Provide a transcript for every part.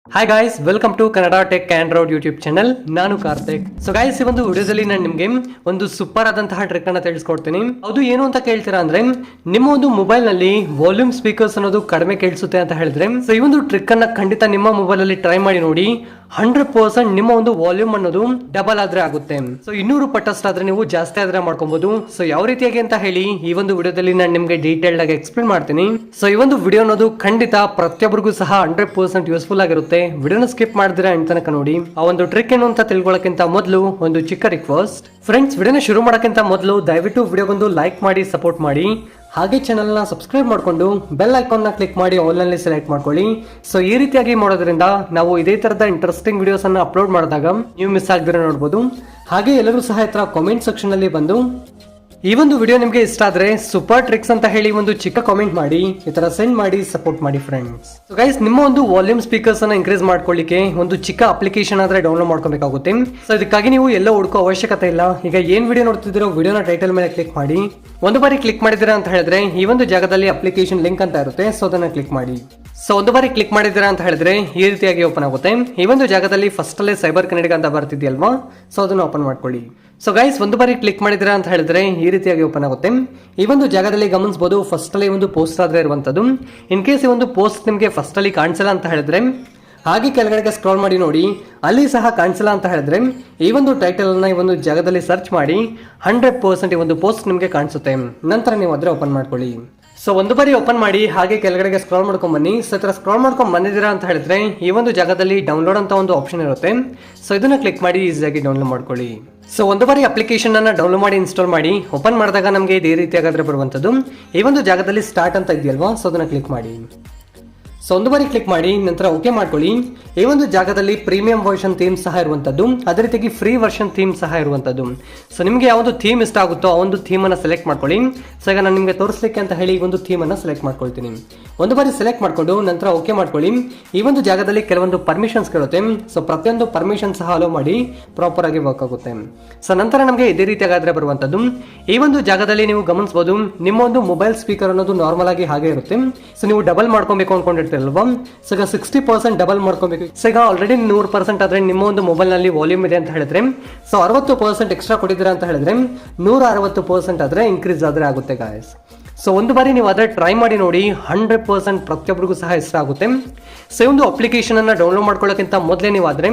Hi guys, welcome to Kannada tech android YouTube channel. ನಾನು Karthik. So guys, ಈ ಒಂದು ವಿಡಿಯೋದಲ್ಲಿ ನಾನು ನಿಮಗೆ ಒಂದು ಸೂಪರ್ ಆದಂತಹ ಟ್ರಿಕ್ ಅನ್ನ ತಿಳಿಸ್ಕೊಡ್ತೀನಿ. ಅದು ಏನು ಅಂತ ಕೇಳ್ತೀರಾ ಅಂದ್ರೆ, ನಿಮ್ಮ ಒಂದು ಮೊಬೈಲ್ ನಲ್ಲಿ ವಾಲ್ಯೂಮ್ ಸ್ಪೀಕರ್ಸ್ ಅನ್ನೋದು ಕಡಿಮೆ ಕೇಳಿಸುತ್ತೆ ಅಂತ ಹೇಳಿದ್ರೆ, ಸೊ ಈ ಒಂದು ಟ್ರಿಕ್ ಅನ್ನ ಖಂಡಿತ ನಿಮ್ಮ ಮೊಬೈಲ್ ಅಲ್ಲಿ ಟ್ರೈ ಮಾಡಿ ನೋಡಿ. 100% ನಿಮ್ಮ ಒಂದು ವಾಲ್ಯೂಮ್ ಅನ್ನೋದು ಡಬಲ್ ಆದ್ರೆ ಆಗುತ್ತೆ. ಸೊ 200 ಪಟ್ಟಷ್ಟಾದ್ರೆ ನೀವು ಜಾಸ್ತಿ ಆದ್ರೆ ಮಾಡ್ಕೊಬಹುದು. ಸೊ ಯಾವ ರೀತಿಯಾಗಿ ಅಂತ ಹೇಳಿ ಈ ಒಂದು ವಿಡಿಯೋದಲ್ಲಿ ನಾನು ನಿಮಗೆ ಡೀಟೇಲ್ ಆಗಿ ಎಕ್ಸ್ಪ್ಲೇನ್ ಮಾಡ್ತೀನಿ. ಸೊ ಈ ಒಂದು ವಿಡಿಯೋ ಅನ್ನೋದು ಖಂಡಿತ ಪ್ರತಿಯೊಬ್ಬರಿಗೂ ಸಹ 100% ಯೂಸ್ಫುಲ್ ಆಗಿರುತ್ತೆ. ವಿಡಿಯೋನ ಸ್ಕಿಪ್ ಮಾಡಿದ್ರೆ ಎಂತ ತನಕ ನೋಡಿ. ಆ ಒಂದು ಟ್ರಿಕ್ ಏನು ಅಂತ ತಿಳ್ಕೊಳ್ಳೋಕ್ಕಿಂತ ಮೊದಲು ಒಂದು ಚಿಕ್ಕ ರಿಕ್ವೆಸ್ಟ್ ಫ್ರೆಂಡ್ಸ್, ವಿಡಿಯೋನ ಶುರು ಮಾಡೋಕ್ಕಿಂತ ಮೊದಲು ದಯವಿಟ್ಟು ವಿಡಿಯೋಗೊಂದು ಲೈಕ್ ಮಾಡಿ ಸಪೋರ್ಟ್ ಮಾಡಿ. ಹಾಗೆ ಚಾನಲ್ ನ ಸಬ್ಸ್ಕ್ರೈಬ್ ಮಾಡಿಕೊಂಡು ಬೆಲ್ ಐಕಾನ್ ನ ಕ್ಲಿಕ್ ಮಾಡಿ ಆಲ್ ನಲ್ಲಿ ಸೆಲೆಕ್ಟ್ ಮಾಡ್ಕೊಳ್ಳಿ. ಸೊ ಈ ರೀತಿಯಾಗಿ ಮಾಡೋದ್ರಿಂದ ನಾವು ಇದೇ ತರದ ಇಂಟ್ರೆಸ್ಟಿಂಗ್ ವಿಡಿಯೋಸ್ ಅನ್ನ ಅಪ್ಲೋಡ್ ಮಾಡಿದಾಗ ನೀವು ಮಿಸ್ ಆಗದಿರೋ ನೋಡಬಹುದು. ಹಾಗೆ ಎಲ್ಲರೂ ಸಹ ಈ ತರ ಕಾಮೆಂಟ್ ಸೆಕ್ಷನ್ ಅಲ್ಲಿ ಬಂದು ಈ ಒಂದು ವಿಡಿಯೋ ನಿಮಗೆ ಇಷ್ಟ ಆದ್ರೆ ಸೂಪರ್ ಟ್ರಿಕ್ಸ್ ಅಂತ ಹೇಳಿ ಒಂದು ಚಿಕ್ಕ ಕಾಮೆಂಟ್ ಮಾಡಿ, ಈ ತರ ಸೆಂಡ್ ಮಾಡಿ ಸಪೋರ್ಟ್ ಮಾಡಿ ಫ್ರೆಂಡ್ಸ್. ಸೊ ಗೈಸ್, ನಿಮ್ಮ ಒಂದು ವಾಲ್ಯೂಮ್ ಸ್ಪೀಕರ್ಸ್ ಅನ್ನ ಇನ್ಕ್ರೀಸ್ ಮಾಡ್ಕೊಳ್ಳಿಕ್ಕೆ ಒಂದು ಚಿಕ್ಕ ಅಪ್ಲಿಕೇಶನ್ ಆದ್ರೆ ಡೌನ್ಲೋಡ್ ಮಾಡ್ಕೋಬೇಕಾಗುತ್ತೆ. ಸೊ ಇದಕ್ಕಾಗಿ ನೀವು ಎಲ್ಲ ಹುಡುಕೋ ಅವಶ್ಯಕತೆ ಇಲ್ಲ. ಈಗ ಏನ್ ವಿಡಿಯೋ ನೋಡ್ತಿದ್ದೀರೋ ವಿಡಿಯೋನ ಟೈಟಲ್ ಮೇಲೆ ಕ್ಲಿಕ್ ಮಾಡಿ. ಒಂದು ಬಾರಿ ಕ್ಲಿಕ್ ಮಾಡಿದಿರಾ ಅಂತ ಹೇಳಿದ್ರೆ ಈ ಒಂದು ಜಾಗದಲ್ಲಿ ಅಪ್ಲಿಕೇಶನ್ ಲಿಂಕ್ ಅಂತ ಇರುತ್ತೆ. ಸೊ ಅದನ್ನ ಕ್ಲಿಕ್ ಮಾಡಿ. ಸೊ ಒಂದು ಬಾರಿ ಕ್ಲಿಕ್ ಮಾಡಿದಿರಾ ಅಂತ ಹೇಳಿದ್ರೆ ಈ ರೀತಿಯಾಗಿ ಓಪನ್ ಆಗುತ್ತೆ. ಈ ಒಂದು ಜಾಗದಲ್ಲಿ ಫಸ್ಟ್ ಅಲ್ಲೇ ಸೈಬರ್ ಕನ್ನಡಿಗ ಅಂತ ಬರ್ತಿದ್ಯಲ್ವಾ, ಸೊ ಅದನ್ನ ಓಪನ್ ಮಾಡ್ಕೊಳ್ಳಿ. ಸೊ ಗೈಸ್, ಒಂದು ಬಾರಿ ಕ್ಲಿಕ್ ಮಾಡಿದಿರಾ ಅಂತ ಹೇಳಿದ್ರೆ ಈ ರೀತಿಯಾಗಿ ಓಪನ್ ಆಗುತ್ತೆ. ಈ ಒಂದು ಜಾಗದಲ್ಲಿ ಗಮನಿಸಬಹುದು, ಫಸ್ಟ್ ಅಲ್ಲಿ ಒಂದು ಪೋಸ್ಟ್ ಆದ್ರೆ ಇರುವಂತದ್ದು. ಇನ್ ಕೇಸ್ ಈ ಒಂದು ಪೋಸ್ಟ್ ನಿಮಗೆ ಫಸ್ಟ್ ಅಲ್ಲಿ ಕಾಣಿಸಲ್ಲ ಅಂತ ಹೇಳಿದ್ರೆ ಹಾಗೆ ಕೆಳಗಡೆಗೆ ಸ್ಕ್ರಾಲ್ ಮಾಡಿ ನೋಡಿ, ಅಲ್ಲಿ ಸಹ ಕಾಣಿಸಲ್ಲ ಅಂತ ಹೇಳಿದ್ರೆ ಈ ಒಂದು ಟೈಟಲ್ ಅನ್ನ ಈ ಒಂದು ಜಾಗದಲ್ಲಿ ಸರ್ಚ್ ಮಾಡಿ 100% ಈ ಒಂದು ಪೋಸ್ಟ್ ನಿಮಗೆ ಕಾಣಿಸುತ್ತೆ. ನಂತರ ನೀವು ಅದ್ರ ಓಪನ್ ಮಾಡ್ಕೊಳ್ಳಿ. ಸೊ ಒಂದು ಬಾರಿ ಓಪನ್ ಮಾಡಿ ಹಾಗೆ ಕೆಳಗಡೆಗೆ ಸ್ಕ್ರಾಲ್ ಮಾಡ್ಕೊಂಡ್ ಬನ್ನಿ. ಸೊ ಈ ತರ ಸ್ಕ್ರಾಲ್ ಮಾಡ್ಕೊಂಡ್ ಬಂದಿದ್ದೀರಾ ಅಂತ ಹೇಳಿದ್ರೆ ಈ ಒಂದು ಜಾಗದಲ್ಲಿ ಡೌನ್ಲೋಡ್ ಅಂತ ಒಂದು ಆಪ್ಷನ್ ಇರುತ್ತೆ. ಸೊ ಇದನ್ನ ಕ್ಲಿಕ್ ಮಾಡಿ ಈಸಿಯಾಗಿ ಡೌನ್ಲೋಡ್ ಮಾಡ್ಕೊಳ್ಳಿ. ಸೊ ಒಂದು ಬಾರಿ ಅಪ್ಲಿಕೇಶನ್ ಅನ್ನ ಡೌನ್ಲೋಡ್ ಮಾಡಿ ಇನ್ಸ್ಟಾಲ್ ಮಾಡಿ ಓಪನ್ ಮಾಡಿದಾಗ ನಮಗೆ ಇದೇ ರೀತಿಯಾಗಾದ್ರೆ ಬರುವಂತದ್ದು. ಈ ಒಂದು ಜಾಗದಲ್ಲಿ ಸ್ಟಾರ್ಟ್ ಅಂತ ಇದೆಯಲ್ವಾ, ಸೊ ಅದನ್ನ ಕ್ಲಿಕ್ ಮಾಡಿ. ಸೊ ಒಂದು ಬಾರಿ ಕ್ಲಿಕ್ ಮಾಡಿ ನಂತರ ಓಕೆ ಮಾಡ್ಕೊಳ್ಳಿ. ಈ ಒಂದು ಜಾಗದಲ್ಲಿ ಪ್ರೀಮಿಯಂ ವರ್ಷನ್ ಥೀಮ್ ಸಹ ಇರುವಂತದ್ದು, ಅದೇ ರೀತಿಯಾಗಿ ಫ್ರೀ ವರ್ಷನ್ ಥೀಮ್ ಸಹ ಇರುವಂತದ್ದು. ಸೊ ನಿಮಗೆ ಯಾವುದು ಥೀಮ್ ಇಷ್ಟ ಆಗುತ್ತೋ ಆ ಒಂದು ಥೀಮ್ ಅನ್ನ ಸೆಲೆಕ್ಟ್ ಮಾಡ್ಕೊಳ್ಳಿ. ಸೊ ಈಗ ನಾನು ನಿಮಗೆ ತೋರಿಸ್ಲಿಕ್ಕೆ ಅಂತ ಹೇಳಿ ಈ ಒಂದು ಥೀಮ್ ಅನ್ನ ಸೆಲೆಕ್ಟ್ ಮಾಡ್ಕೊಳ್ತೀನಿ. ಒಂದು ಬಾರಿ ಸೆಲೆಕ್ಟ್ ಮಾಡ್ಕೊಂಡು ನಂತರ ಓಕೆ ಮಾಡ್ಕೊಳ್ಳಿ. ಈ ಒಂದು ಜಾಗದಲ್ಲಿ ಕೆಲವೊಂದು ಪರ್ಮಿಷನ್ಸ್ ಇರುತ್ತೆ. ಸೊ ಪ್ರತಿಯೊಂದು ಪರ್ಮಿಷನ್ ಸಹ ಅಲೋ ಮಾಡಿ ಪ್ರಾಪರ್ ಆಗಿ ವರ್ಕ್ ಆಗುತ್ತೆ. ಸೊ ನಂತರ ನಮಗೆ ಇದೇ ರೀತಿಯಾಗಾದ್ರೆ ಬರುವಂತದ್ದು. ಈ ಒಂದು ಜಾಗದಲ್ಲಿ ನೀವು ಗಮನಿಸಬಹುದು, ನಿಮ್ಮ ಒಂದು ಮೊಬೈಲ್ ಸ್ಪೀಕರ್ ಅನ್ನೋದು ನಾರ್ಮಲ್ ಆಗಿ ಹಾಗೆ ಇರುತ್ತೆ. ಸೊ ನೀವು ಡಬಲ್ ಮಾಡ್ಕೊಬೇಕು ಅನ್ಕೊಂಡಿರ್ತೀರಲ್ವಾ, ಸೊ ಈಗ 60% ಡಬಲ್ ಮಾಡ್ಕೊಬೇಕು. ಸೊ ಈಗ ಆಲ್ರೆಡಿ 100% ಆದ್ರೆ ನಿಮ್ಮ ಒಂದು ಮೊಬೈಲ್ ನಲ್ಲಿ ವಾಲ್ಯೂಮ್ ಇದೆ ಅಂತ ಹೇಳಿದ್ರೆ, ಸೊ 60% ಎಕ್ಸ್ಟ್ರಾ ಕೊಟ್ಟಿದ್ದೀರಾ ಅಂತ ಹೇಳಿದ್ರೆ 160% ಆದ್ರೆ ಇನ್ಕ್ರೀಸ್ ಆದ್ರೆ ಆಗುತ್ತೆ ಗಾಯ್ಸ್. ಸೊ ಒಂದು ಬಾರಿ ನೀವು ಅದ್ರ ಟ್ರೈ ಮಾಡಿ ನೋಡಿ, 100% ಪ್ರತಿಯೊಬ್ಬರಿಗೂ ಸಹ ಇಷ್ಟ ಆಗುತ್ತೆ. ಸೊ ಈ ಒಂದು ಅಪ್ಲಿಕೇಶನ್ ಅನ್ನ ಡೌನ್ಲೋಡ್ ಮಾಡ್ಕೊಳ್ಳೋಕ್ಕಿಂತ ಮೊದಲೇ ನೀವು ಆದ್ರೆ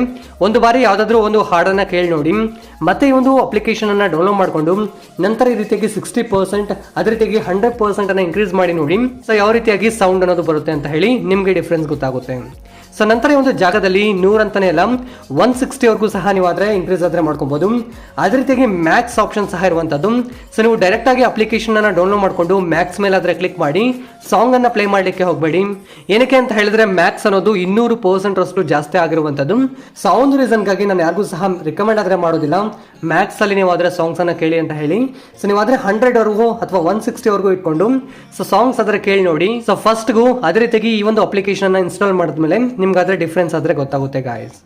ಒಂದು ಬಾರಿ ಯಾವ್ದಾದ್ರು ಒಂದು ಹಾಡನ್ನ ಕೇಳಿ ನೋಡಿ, ಮತ್ತೆ ಈ ಒಂದು ಅಪ್ಲಿಕೇಶನ್ ಅನ್ನ ಡೌನ್ಲೋಡ್ ಮಾಡ್ಕೊಂಡು ನಂತರ ಈ ರೀತಿಯಾಗಿ 60% ಅದೇ ರೀತಿಯಾಗಿ 100% ಅನ್ನ ಇನ್ಕ್ರೀಸ್ ಮಾಡಿ ನೋಡಿ. ಸೊ ಯಾವ ರೀತಿಯಾಗಿ ಸೌಂಡ್ ಅನ್ನೋದು ಬರುತ್ತೆ ಅಂತ ಹೇಳಿ ನಿಮ್ಗೆ ಡಿಫ್ರೆನ್ಸ್ ಗೊತ್ತಾಗುತ್ತೆ. ಸೊ ನಂತರ ಈ ಒಂದು ಜಾಗದಲ್ಲಿ 100 ಅಂತಾನೆ ಅಲ್ಲ 160 ವರೆಗೂ ಸಹ ನೀವು ಆದ್ರೆ ಇನ್ಕ್ರೀಸ್ ಆದ್ರೆ ಮಾಡ್ಕೊಬಹುದು. ಅದೇ ರೀತಿಯಾಗಿ ಮ್ಯಾಕ್ಸ್ ಆಪ್ಷನ್ ಸಹ ಇರುವಂತದ್ದು. ಸೊ ನೀವು ಡೈರೆಕ್ಟ್ ಆಗಿ ಅಪ್ಲಿಕೇಶನ್ ಅನ್ನ ಡೌನ್ಲೋಡ್ ಮಾಡ್ಕೊಂಡು ಮ್ಯಾಕ್ಸ್ ಮೇಲೆ ಆದ್ರೆ ಕ್ಲಿಕ್ ಮಾಡಿ ಸಾಂಗ್ ಅನ್ನ ಪ್ಲೇ ಮಾಡ್ಲಿಕ್ಕೆ ಹೋಗಬೇಡಿ. ಏನಕ್ಕೆ ಅಂತ ಹೇಳಿದ್ರೆ ಮ್ಯಾಕ್ಸ್ ಅನ್ನೋದು 200% ಅಷ್ಟು ಜಾಸ್ತಿ ಆಗಿರುವಂತದ್ದು. ಸೊ ಆ ಒಂದು ರೀಸನ್ಗಾಗಿ ನಾನು ಯಾರಿಗೂ ಸಹ ರಿಕಮೆಂಡ್ ಆದ್ರೆ ಮಾಡೋದಿಲ್ಲ ಮ್ಯಾಕ್ಸ್ ಅಲ್ಲಿ ನೀವು ಆದ್ರೆ ಸಾಂಗ್ಸ್ ಅನ್ನ ಕೇಳಿ ಅಂತ ಹೇಳಿ. ಸೊ ನೀವು ಆದ್ರೆ 100 ವರೆಗೂ ಅಥವಾ 160 ವರೆಗೂ ಇಟ್ಕೊಂಡು ಸೊ ಸಾಂಗ್ಸ್ ಆದ್ರೆ ಕೇಳಿ ನೋಡಿ. ಸೊ ಫಸ್ಟ್ಗೂ ಅದೇ ರೀತಿಯಾಗಿ ಈ ಒಂದು ಅಪ್ಲಿಕೇಶನ್ ಅನ್ನ ಇನ್ಸ್ಟಾಲ್ ಮಾಡಿದ್ಮೇಲೆ ನಿಮ್ಗೆ ಆದ್ರೆ ಡಿಫ್ರೆನ್ಸ್ ಆದ್ರೆ ಗೊತ್ತಾಗುತ್ತೆ ಗಾಯ್ಸ್.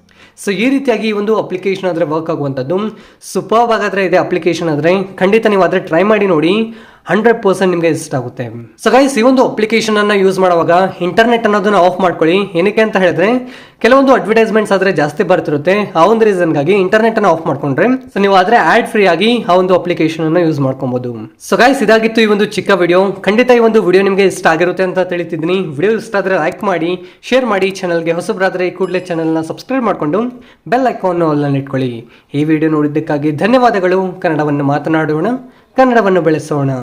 ಸೊ ಈ ರೀತಿಯಾಗಿ ಈ ಒಂದು ಅಪ್ಲಿಕೇಶನ್ ಆದ್ರೆ ವರ್ಕ್ ಆಗುವಂತದ್ದು ಸೂಪರ್ ಆಗಾದ್ರೆ ಇದೆ ಅಪ್ಲಿಕೇಶನ್ ಆದ್ರೆ ಖಂಡಿತ ನೀವು ಆದ್ರೆ ಟ್ರೈ ಮಾಡಿ ನೋಡಿ, 100% ನಿಮಗೆ ಇಷ್ಟ ಆಗುತ್ತೆ. ಸೊ ಗೈಸ್, ಈ ಒಂದು ಅಪ್ಲಿಕೇಶನ್ ಅನ್ನ ಯೂಸ್ ಮಾಡುವಾಗ ಇಂಟರ್ನೆಟ್ ಅನ್ನೋದನ್ನ ಆಫ್ ಮಾಡ್ಕೊಳ್ಳಿ. ಏನಕ್ಕೆ ಅಂತ ಹೇಳಿದ್ರೆ ಕೆಲವೊಂದು ಅಡ್ವರ್ಟೈಸ್ಮೆಂಟ್ಸ್ ಆದ್ರೆ ಜಾಸ್ತಿ ಬರ್ತಿರುತ್ತೆ. ಆ ಒಂದು ರೀಸನ್ಗಾಗಿ ಇಂಟರ್ನೆಟ್ ಅನ್ನ ಆಫ್ ಮಾಡ್ಕೊಂಡ್ರೆ ಸೊ ನೀವು ಆದ್ರೆ ಆಡ್ ಫ್ರೀ ಆಗಿ ಆ ಒಂದು ಅಪ್ಲಿಕೇಶನ್ ಅನ್ನ ಯೂಸ್ ಮಾಡ್ಕೊಬಹುದು. ಸೊ ಗೈಸ್, ಇದಾಗಿತ್ತು ಈ ಒಂದು ಚಿಕ್ಕ ವಿಡಿಯೋ. ಖಂಡಿತ ಈ ಒಂದು ವಿಡಿಯೋ ನಿಮಗೆ ಇಷ್ಟ ಆಗಿರುತ್ತೆ ಅಂತ ತಿಳಿತಿದ್ದೀನಿ. ವಿಡಿಯೋ ಇಷ್ಟ ಆದ್ರೆ ಲೈಕ್ ಮಾಡಿ, ಶೇರ್ ಮಾಡಿ. ಚಾನಲ್ಗೆ ಹೊಸಬರಾದ್ರೆ ಈ ಕೂಡಲೇ ಚಾನಲ್ ನ ಸಬ್ಸ್ಕ್ರೈಬ್ ಮಾಡ್ಕೊಂಡು ಬೆಲ್ ಐಕಾನ್ ಆಲ್ ನಲ್ಲಿ ಇಟ್ಕೊಳ್ಳಿ. ಈ ವಿಡಿಯೋ ನೋಡಿದ್ದಕ್ಕಾಗಿ ಧನ್ಯವಾದಗಳು. ಕನ್ನಡವನ್ನು ಮಾತನಾಡೋಣ, ಕನ್ನಡವನ್ನು ಬೆಳೆಸೋಣ.